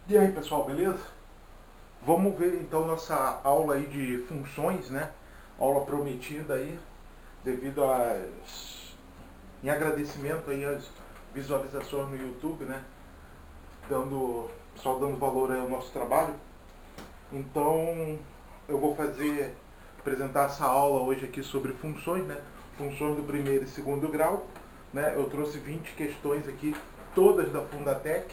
E aí pessoal, beleza? Vamos ver então nossa aula aí de funções, né? Aula prometida aí, devido em agradecimento aí às visualizações no YouTube, né? Pessoal dando valor aí ao nosso trabalho. Então eu vou apresentar essa aula hoje aqui sobre funções, né? Funções do primeiro e segundo grau, né? Eu trouxe 20 questões aqui, todas da Fundatec,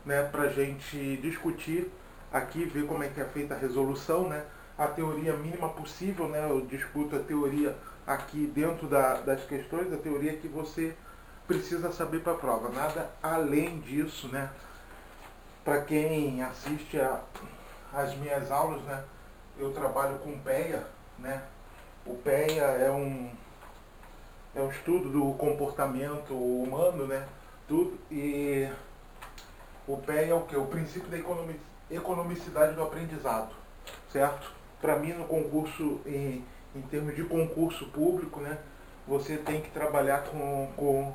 né? Pra gente discutir aqui, ver como é que é feita a resolução, né? A teoria mínima possível, né? Eu discuto a teoria aqui dentro das questões, a teoria que você precisa saber para a prova, nada além disso, né? Para quem assiste às minhas aulas, né? Eu trabalho com PEA, né? O PEA é um estudo do comportamento humano, né? Tudo, e o PEA é o que? O princípio da economicidade do aprendizado, certo? Para mim, no concurso, em termos de concurso público, né? Você tem que trabalhar com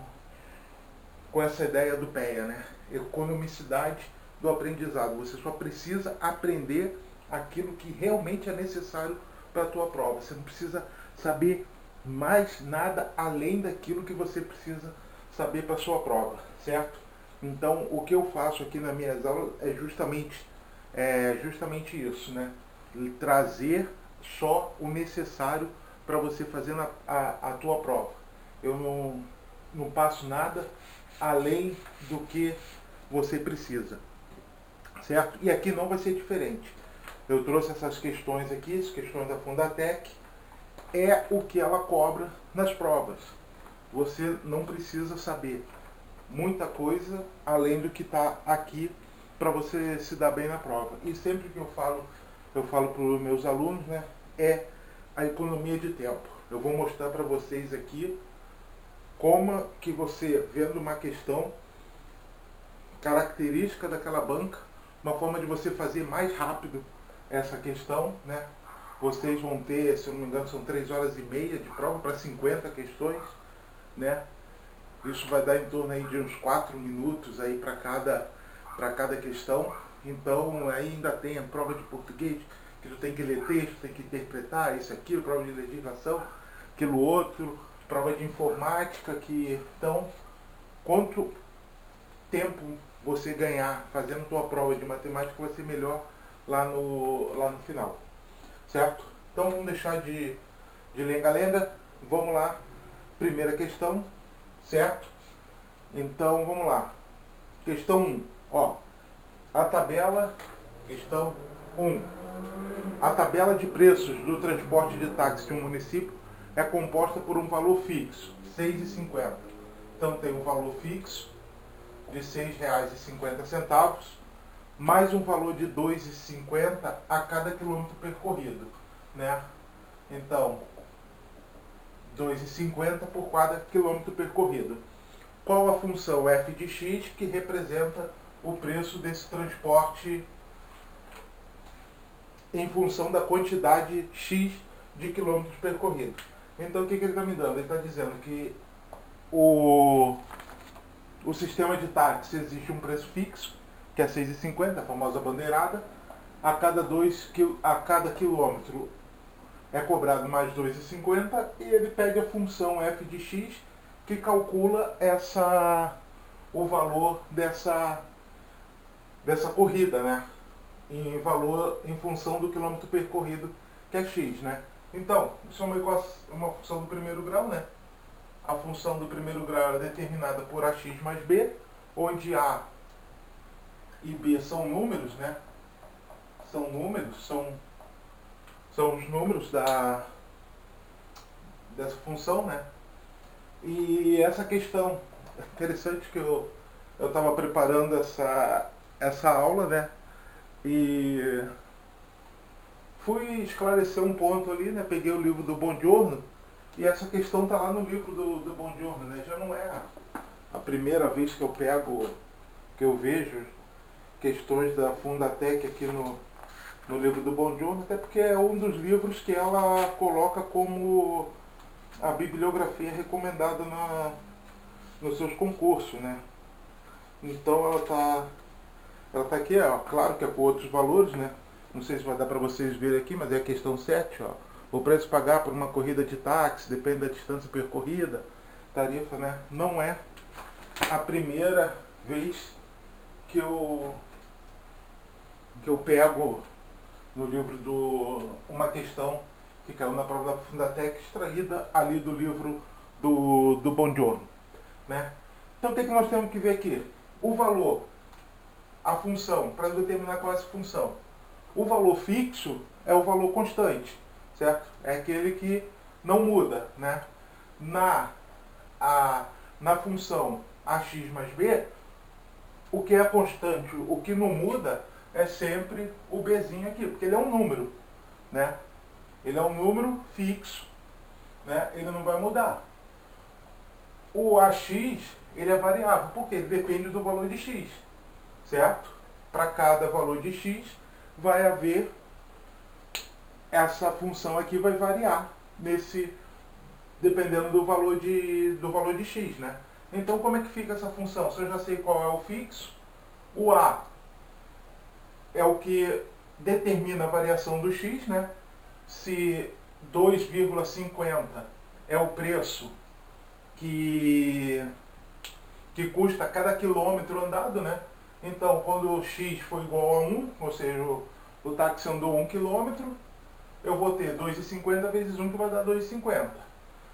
essa ideia do PEA, né? Economicidade do aprendizado. Você só precisa aprender aquilo que realmente é necessário para a tua prova. Você não precisa saber mais nada além daquilo que você precisa saber para a sua prova, certo? Então, o que eu faço aqui nas minhas aulas é justamente isso, né? Trazer só o necessário para você fazer a tua prova. Eu não passo nada além do que você precisa, certo? E aqui não vai ser diferente. Eu trouxe essas questões aqui, as questões da Fundatec, é o que ela cobra nas provas. Você não precisa saber muita coisa além do que está aqui para você se dar bem na prova. E sempre que eu falo para os meus alunos, né, é a economia de tempo. Eu vou mostrar para vocês aqui como que você, vendo uma questão característica daquela banca, uma forma de você fazer mais rápido essa questão, né? Vocês vão ter, se eu não me engano, são 3 horas e meia de prova para 50 questões, né? Isso vai dar em torno aí de uns 4 minutos aí para cada questão. Então aí ainda tem a prova de português, que tu tem que ler texto, tem que interpretar isso, aquilo, prova de legislação, aquilo outro, prova de informática, que então quanto tempo você ganhar fazendo tua prova de matemática vai ser melhor lá no final, certo? Então vamos deixar de lenga-lenga, vamos lá, primeira questão, certo? Então vamos lá, questão 1, ó, a tabela, questão 1, a tabela de preços do transporte de táxi de um município é composta por um valor fixo, R$ 6,50. Então tem um valor fixo de R$ 6,50, mais um valor de R$ 2,50 a cada quilômetro percorrido, né? Então, R$ 2,50 por cada quilômetro percorrido. Qual a função f de x que representa o preço desse transporte em função da quantidade x de quilômetros percorridos? Então, o que ele está me dando? Ele está dizendo que o sistema de táxi existe um preço fixo, que é 6,50, a famosa bandeirada. A cada quilômetro é cobrado mais 2,50 e ele pede a função f de x que calcula o valor dessa corrida, né? Em valor em função do quilômetro percorrido, que é x, né? Então, isso é uma função do primeiro grau, né? A função do primeiro grau é determinada por ax mais b, onde a e b são números, né? São os números dessa função, né? E essa questão interessante que eu estava preparando essa aula, né? E fui esclarecer um ponto ali, né? Peguei o livro do Bongiorno e essa questão tá lá no livro do Bongiorno, né? Já não é a primeira vez que eu vejo questões da Fundatec aqui no livro do Bongiorno, até porque é um dos livros que ela coloca como a bibliografia recomendada nos seus concursos, né? Então Ela está aqui, ó, claro que é com outros valores, né? Não sei se vai dar para vocês verem aqui, mas é a questão 7, ó. O preço a pagar por uma corrida de táxi depende da distância percorrida. Tarifa, né? Não é a primeira vez que eu pego no livro uma questão que caiu na prova da Fundatec, extraída ali do livro do Bongiorno, né? Então o que nós temos que ver aqui? O valor, a função, para determinar qual é essa função. O valor fixo é o valor constante, certo? É aquele que não muda, né? Na função ax mais b, o que é constante, o que não muda é sempre o bzinho aqui, porque ele é um número, né? Ele é um número fixo, né? Ele não vai mudar. O ax, ele é variável, porque ele depende do valor de x, certo? Para cada valor de x, vai haver, essa função aqui vai variar, dependendo do valor de x, né? Então, como é que fica essa função? Se eu já sei qual é o fixo, o a é o que determina a variação do x, né? Se 2,50 é o preço que custa cada quilômetro andado, né? Então, quando o x for igual a 1, ou seja, o táxi andou 1 km, eu vou ter 2,50 vezes 1, que vai dar 2,50.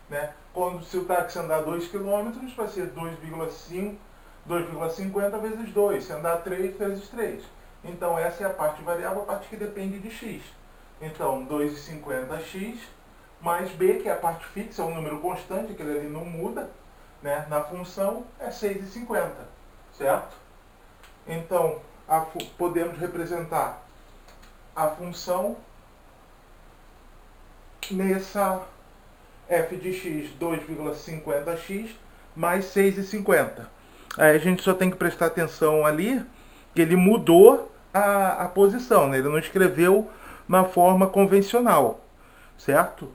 Né? Se o táxi andar 2 km, vai ser 2,50 vezes 2. Se andar 3 vezes 3. Então, essa é a parte variável, a parte que depende de x. Então, 2,50x mais b, que é a parte fixa, é um número constante, aquele ali não muda, né? Na função é 6,50, certo? Então, podemos representar a função nessa f de x 2,50x mais 6,50. Aí a gente só tem que prestar atenção ali que ele mudou a posição, né? Ele não escreveu na forma convencional, certo?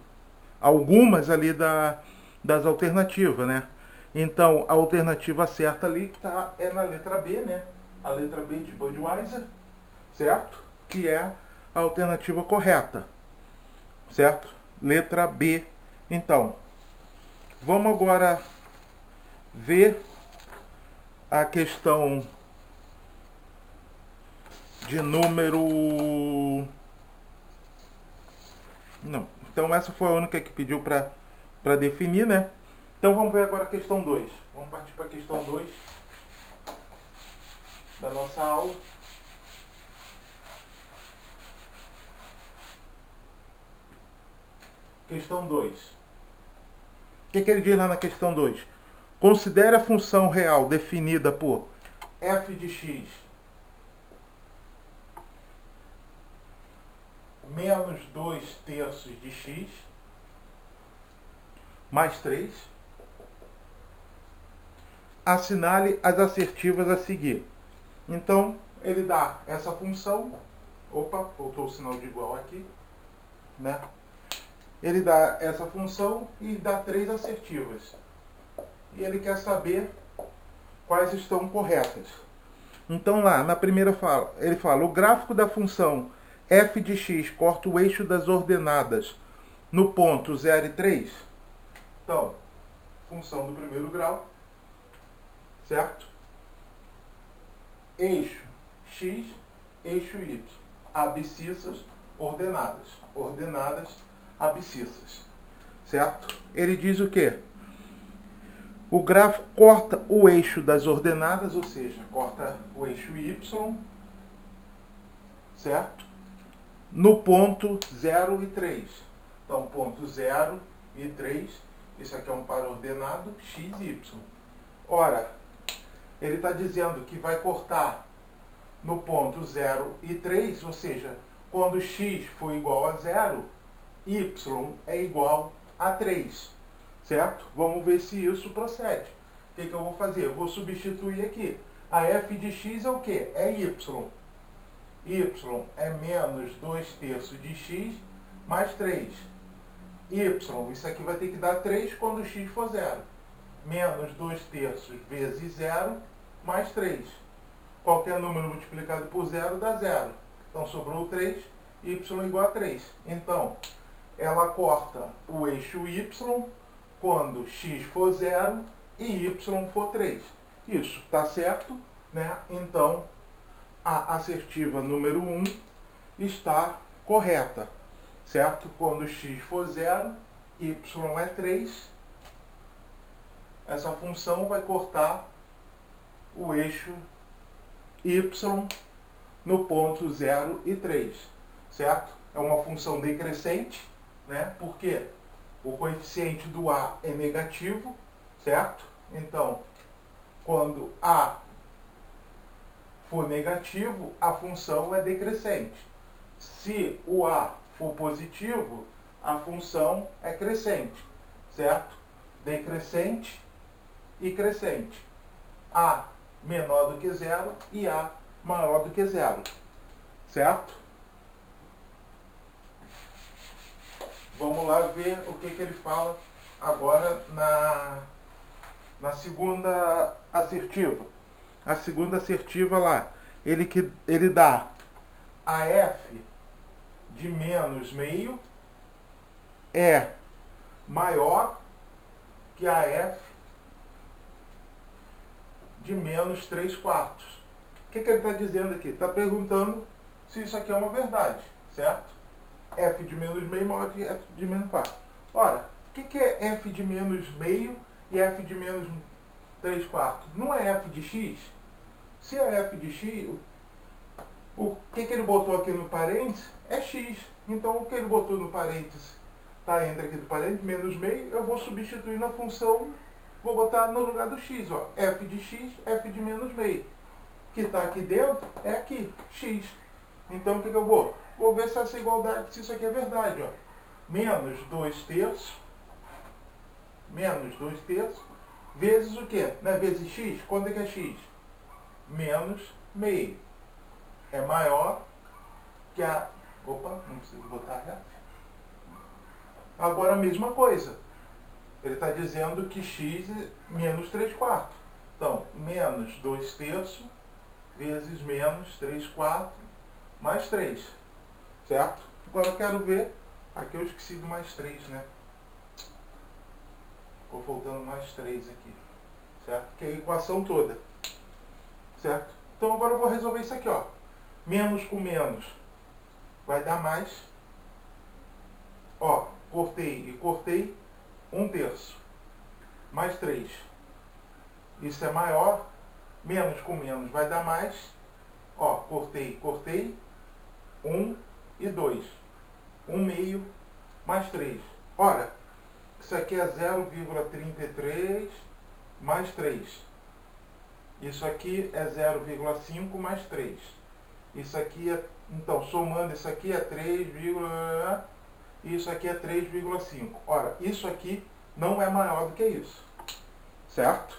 Algumas ali das alternativas, né? Então, a alternativa certa ali é na letra B, né? A letra B de Budweiser, certo? Que é a alternativa correta, certo? Letra B. Então, vamos agora ver a questão de número... Não. Então, essa foi a única que pediu para definir, né? Então, vamos ver agora a questão 2. Vamos partir para a questão 2 da nossa aula. Questão 2. O que ele diz lá na questão 2? Considere a função real definida por f de x menos 2/3 de x mais 3. Assinale as assertivas a seguir. Então, ele dá essa função. Opa, faltou o sinal de igual aqui, né? Ele dá essa função e dá 3 assertivas. E ele quer saber quais estão corretas. Então lá, na primeira fala, ele fala, o gráfico da função f de x corta o eixo das ordenadas no ponto 0 e 3. Então, função do primeiro grau, certo? Eixo x, eixo y, abscissas, ordenadas. Ordenadas, abscissas, certo? Ele diz o quê? O gráfico corta o eixo das ordenadas, ou seja, corta o eixo y, certo? No ponto 0 e 3. Então, ponto 0 e 3, isso aqui é um par ordenado, x e y. Ora, ele está dizendo que vai cortar no ponto 0 e 3, ou seja, quando x for igual a 0, y é igual a 3. Certo? Vamos ver se isso procede. O que eu vou fazer? Eu vou substituir aqui. A f de x é o quê? É y. Y é menos 2/3 de x mais 3. Y, isso aqui vai ter que dar 3 quando x for 0. Menos 2/3 vezes 0 mais 3. qualquer número multiplicado por zero dá zero. Então sobrou 3, y igual a 3. Então, ela corta o eixo y quando x for 0 e y for 3. Isso está certo, né? Então, a assertiva número 1 está correta, certo? Quando x for 0, y é 3, essa função vai cortar o eixo y no ponto 0 e 3, certo? É uma função decrescente, né? Porque o coeficiente do a é negativo, certo? Então, quando a for negativo, a função é decrescente. Se o a for positivo, a função é crescente, certo? Decrescente e crescente. A menor do que zero e a maior do que zero, certo? Vamos lá ver o que ele fala agora na segunda assertiva. A segunda assertiva lá, ele dá a f de menos meio é maior que a f de menos 3 quartos. O que ele está dizendo aqui? Está perguntando se isso aqui é uma verdade, certo? F de menos meio maior que F de menos quarto. Ora, o que é F de menos meio e F de menos 3 quartos? Não é F de x? Se é F de x, o que ele botou aqui no parênteses é x. Então, o que ele botou no parênteses, está entre aqui do parênteses, menos meio, eu vou substituir na função, vou botar no lugar do x, ó, F de x, F de menos meio. O que está aqui dentro é aqui, x. Então, o que eu vou? Vou ver se essa igualdade, se isso aqui é verdade, ó. Menos 2 terços, vezes o quê? Não é vezes x? Quanto é que é x? Menos meio. É maior que a... Opa, não preciso botar reto. Agora a mesma coisa. Ele está dizendo que x é menos 3 quartos. Então, menos 2 terços vezes menos 3 quartos mais 3. Certo? Agora eu quero ver... Aqui eu esqueci do mais 3, né? Ficou faltando mais 3 aqui. Certo? Que é a equação toda. Certo? Então agora eu vou resolver isso aqui, ó. Menos com menos vai dar mais. Ó, cortei e cortei 1 terço. Mais 3. Isso é maior. Menos com menos vai dar mais. Ó, cortei, cortei. 1 e 2. 1 meio mais 3. Ora, isso aqui é 0,33 mais 3. Isso aqui é 0,5 mais 3. Isso aqui é... Então, somando, isso aqui é 3, isso aqui é 3,5. Ora, isso aqui não é maior do que isso. Certo?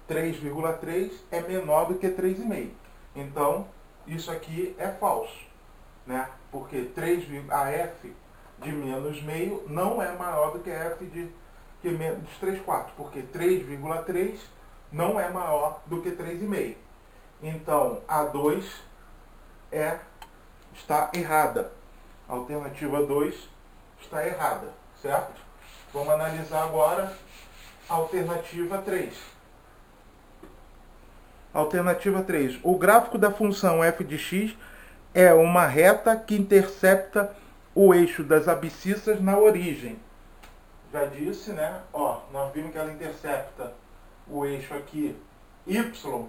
3,3 é menor do que 3,5. Então, isso aqui é falso, né? Porque a f de menos meio não é maior do que a f de menos 3 quartos. Porque 3,3 não é maior do que 3,5. Então, a 2 está errada. A alternativa 2 está errada, certo? Vamos analisar agora a alternativa 3. Alternativa 3. O gráfico da função f de x é uma reta que intercepta o eixo das abscissas na origem. Já disse, né? Ó, nós vimos que ela intercepta o eixo aqui, y,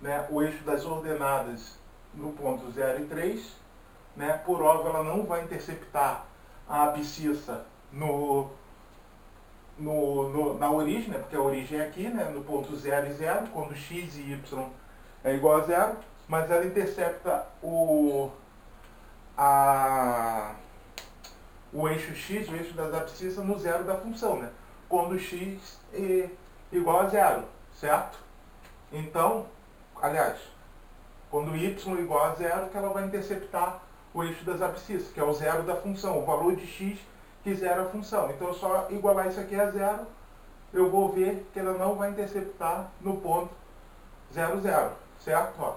né? O eixo das ordenadas no ponto 0 e 3. Né? Por óbvio, ela não vai interceptar a abscissa na origem, né? Porque a origem é aqui, né? No ponto 0 e 0, quando x e y é igual a 0, mas ela intercepta o eixo x, o eixo das abscissas, no zero da função, né? Quando x é igual a 0, certo? Então, aliás, quando y é igual a 0, que ela vai interceptar o eixo das abscissas, que é o zero da função, o valor de x que zera a função. Então, é só igualar isso aqui a 0, eu vou ver que ela não vai interceptar no ponto 0, 0, certo? Ó,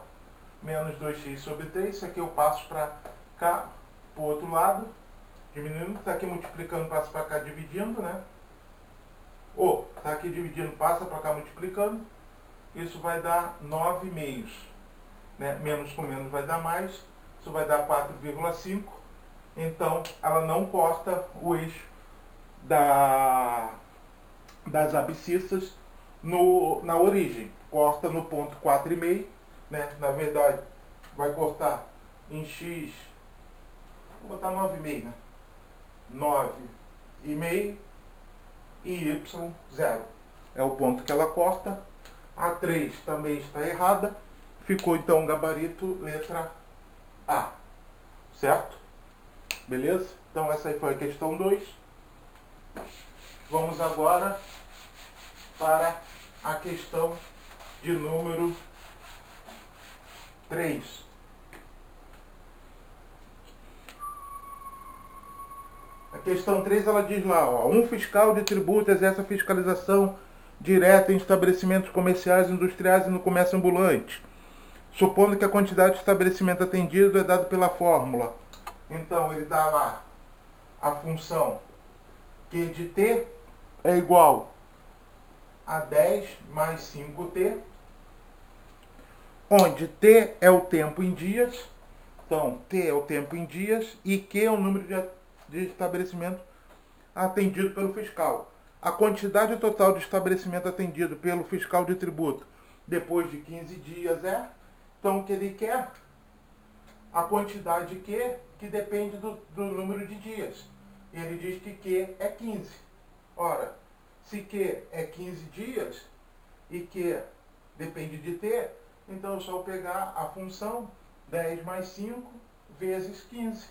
menos 2x sobre 3, isso aqui eu passo para cá, para o outro lado, diminuindo, está aqui multiplicando, passa para cá dividindo, né? Ou, está aqui dividindo, passa para cá multiplicando, isso vai dar 9 meios, né? Menos com menos vai dar mais, isso vai dar 4,5, então ela não corta o eixo das abscissas na origem, corta no ponto 4,5, né? Na verdade, vai cortar em x, vou botar 9,5, né? 9,5 e y 0. É o ponto que ela corta. A 3 também está errada. Ficou então o gabarito letra A. Certo? Beleza? Então essa aí foi a questão 2. Vamos agora para a questão de número 3. A questão 3 ela diz lá, ó, um fiscal de tributo exerce a fiscalização direta em estabelecimentos comerciais, industriais e no comércio ambulante, supondo que a quantidade de estabelecimento atendido é dada pela fórmula. Então ele dá lá a função Q de T é igual a 10 mais 5T, onde T é o tempo em dias, então T é o tempo em dias e Q é o número de estabelecimento atendido pelo fiscal. A quantidade total de estabelecimento atendido pelo fiscal de tributo depois de 15 dias é, então o que ele quer? A quantidade Q, que depende do número de dias. E ele diz que Q é 15. Ora, se Q é 15 dias e Q depende de T, então é só pegar a função 10 mais 5 vezes 15,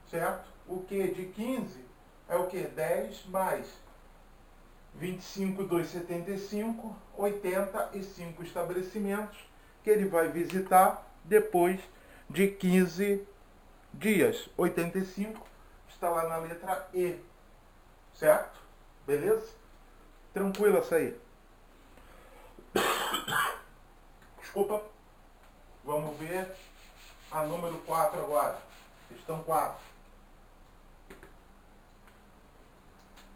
certo? O Q de 15 é o que? 10 mais 25, 275, 85 estabelecimentos que ele vai visitar depois de 15 dias. 85 está lá na letra E, certo? Beleza? Tranquilo essa aí. Desculpa. Vamos ver a número 4 agora. Questão 4.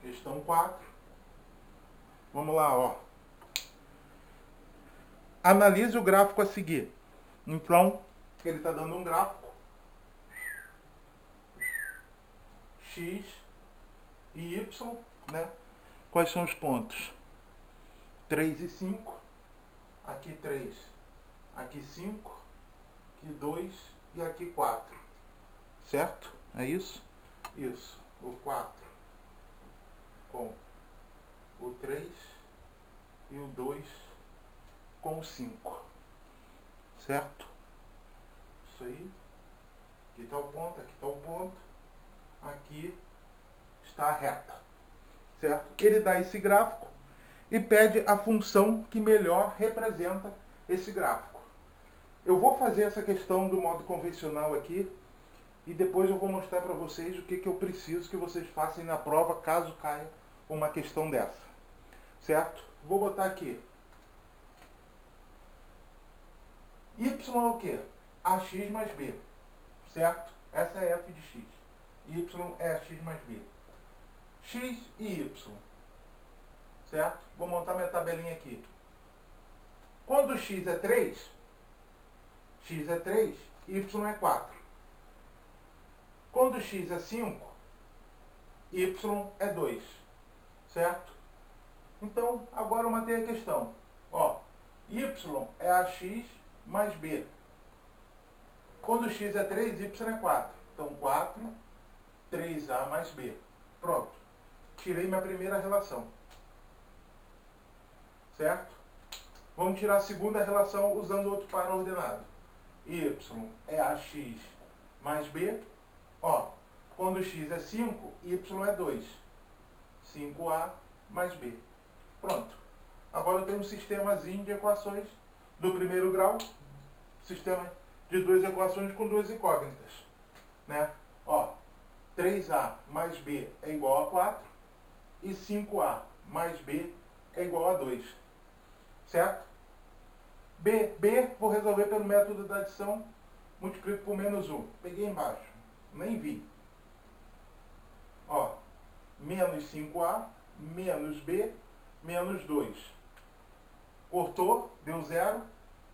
Questão 4. Vamos lá, ó. Analise o gráfico a seguir. Então, ele está dando um gráfico. X e Y, né? Quais são os pontos? 3 e 5. Aqui 3. Aqui 5. Aqui 2. E aqui 4. Certo? É isso? Isso. O 4 com o 3 e o 2 com o 5. Certo? Isso aí. Aqui está o ponto, aqui está o ponto. Aqui está a reta. Certo? Ele dá esse gráfico e pede a função que melhor representa esse gráfico. Eu vou fazer essa questão do modo convencional aqui e depois eu vou mostrar para vocês o que eu preciso que vocês façam na prova caso caia uma questão dessa. Certo? Vou botar aqui. Y é o quê? AX mais B. Certo? Essa é f de x. Y é AX mais B. X e Y. Certo? Vou montar minha tabelinha aqui. Quando x é 3, y é 4. Quando x é 5, y é 2. Certo? Então, agora eu matei a questão. Ó, y é ax mais b. Quando x é 3, y é 4. Então, 4, 3a mais b. Pronto. Tirei minha primeira relação. Certo? Vamos tirar a segunda relação usando outro par ordenado. Y é ax mais b. Ó, quando x é 5, y é 2. 5a mais b. Pronto. Agora eu tenho um sistemazinho de equações do primeiro grau. Sistema de duas equações com duas incógnitas. Né? Ó, 3a mais b é igual a 4 e 5a mais b é igual a 2. Certo? B, vou resolver pelo método da adição, multiplico por menos 1. Peguei embaixo, nem vi. Ó, menos 5A, menos B, menos 2. Cortou, deu 0.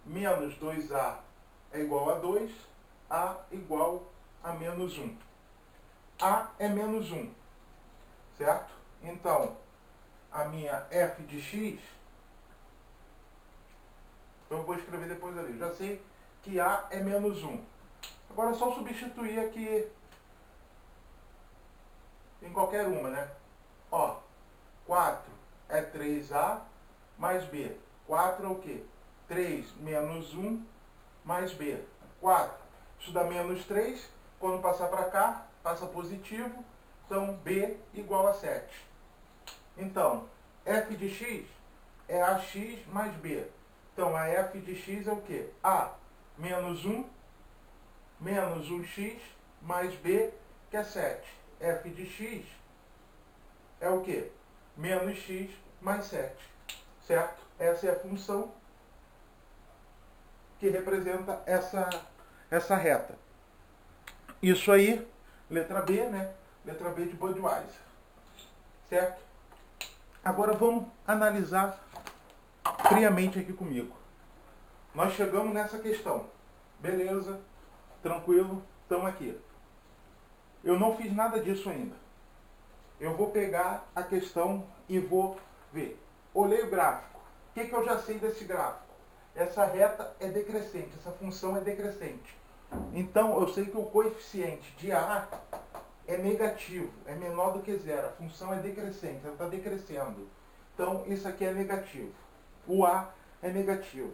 Menos 2A é igual a 2. A igual a menos 1. A é menos 1, certo? Então, a minha f de x, então eu vou escrever depois ali. Já sei que A é menos 1. Agora é só substituir aqui em qualquer uma, né? Ó, 4 é 3A mais B. 4 é o quê? 3 menos 1 mais B. 4. Isso dá menos 3. Quando passar para cá, passa positivo. Então, B igual a 7. Então, f de x é ax mais b. Então, a f de x é o quê? A menos 1 menos 1x mais b, que é 7. F de x é o quê? Menos x mais 7. Certo? Essa é a função que representa essa reta. Isso aí, letra B, né? Letra B de Budweiser. Certo? Agora vamos analisar friamente aqui comigo. Nós chegamos nessa questão. Beleza, tranquilo, estamos aqui. Eu não fiz nada disso ainda. Eu vou pegar a questão e vou ver. Olhei o gráfico. O que eu já sei desse gráfico? Essa reta é decrescente, essa função é decrescente. Então, eu sei que o coeficiente de A é negativo, é menor do que zero. A função é decrescente, ela está decrescendo. Então, isso aqui é negativo. O A é negativo.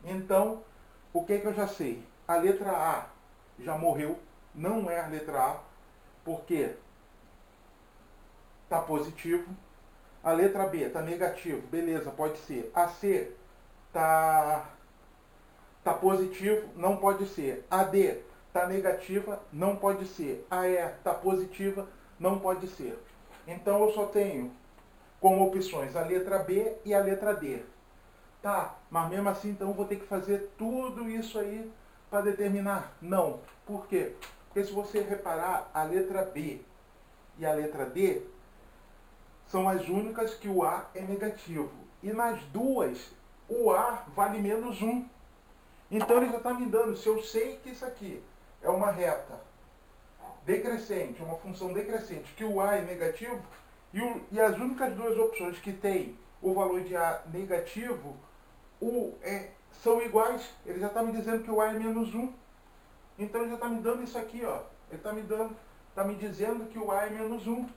Então, o que eu já sei? A letra A já morreu, não é a letra A, porque está positivo. A letra B está negativo, beleza, pode ser. A C está positivo, não pode ser. A D está negativa, não pode ser. A E está positiva, não pode ser. Então eu só tenho como opções a letra B e a letra D. Tá, mas mesmo assim então eu vou ter que fazer tudo isso aí para determinar? Não. Por quê? Porque se você reparar, a letra B e a letra D são as únicas que o A é negativo. E nas duas, o A vale menos 1. Então ele já está me dando, se eu sei que isso aqui é uma reta decrescente, uma função decrescente, que o A é negativo, e as únicas duas opções que tem o valor de A negativo são iguais, ele já está me dizendo que o A é menos 1. Então ele já está me dando isso aqui, ó. Ele está me dizendo que o A é menos 1.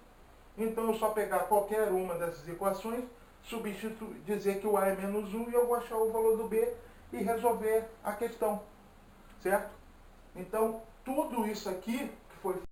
Então eu só pegar qualquer uma dessas equações, substituir, dizer que o A é menos 1 e eu vou achar o valor do B e resolver a questão. Certo? Então, tudo isso aqui que foi